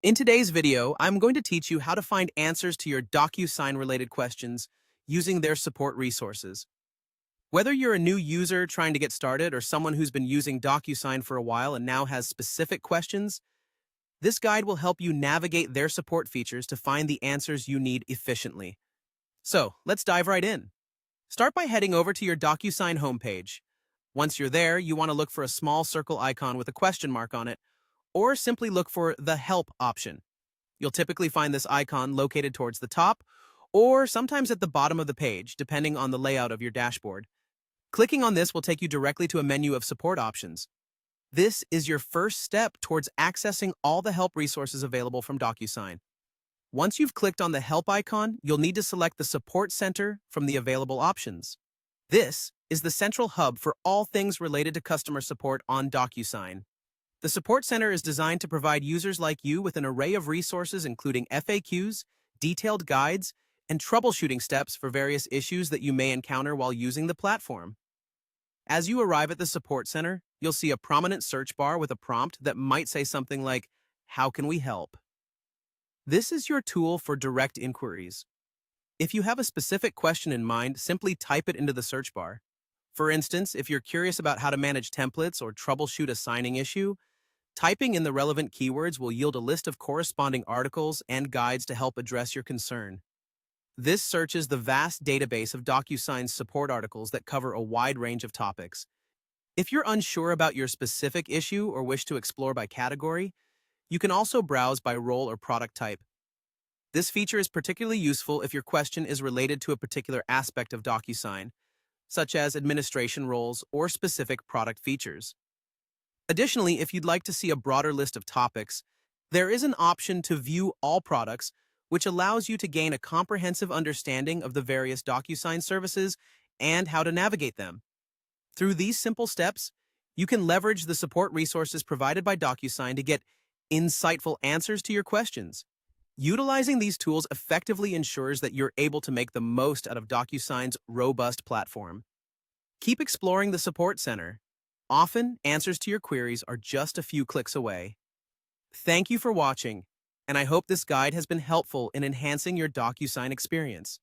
In today's video, I'm going to teach you how to find answers to your DocuSign-related questions using their support resources. Whether you're a new user trying to get started or someone who's been using DocuSign for a while and now has specific questions, this guide will help you navigate their support features to find the answers you need efficiently. So, let's dive right in. Start by heading over to your DocuSign homepage. Once you're there, you want to look for a small circle icon with a question mark on it, or simply look for the Help option. You'll typically find this icon located towards the top, or sometimes at the bottom of the page, depending on the layout of your dashboard. Clicking on this will take you directly to a menu of support options. This is your first step towards accessing all the help resources available from DocuSign. Once you've clicked on the Help icon, you'll need to select the Support Center from the available options. This is the central hub for all things related to customer support on DocuSign. The Support Center is designed to provide users like you with an array of resources including FAQs, detailed guides, and troubleshooting steps for various issues that you may encounter while using the platform. As you arrive at the Support Center, you'll see a prominent search bar with a prompt that might say something like, "How can we help?" This is your tool for direct inquiries. If you have a specific question in mind, simply type it into the search bar. For instance, if you're curious about how to manage templates or troubleshoot a signing issue, typing in the relevant keywords will yield a list of corresponding articles and guides to help address your concern. This searches the vast database of DocuSign's support articles that cover a wide range of topics. If you're unsure about your specific issue or wish to explore by category, you can also browse by role or product type. This feature is particularly useful if your question is related to a particular aspect of DocuSign, such as administration roles or specific product features. Additionally, if you'd like to see a broader list of topics, there is an option to view all products, which allows you to gain a comprehensive understanding of the various DocuSign services and how to navigate them. Through these simple steps, you can leverage the support resources provided by DocuSign to get insightful answers to your questions. Utilizing these tools effectively ensures that you're able to make the most out of DocuSign's robust platform. Keep exploring the Support Center. Often, answers to your queries are just a few clicks away. Thank you for watching, and I hope this guide has been helpful in enhancing your DocuSign experience.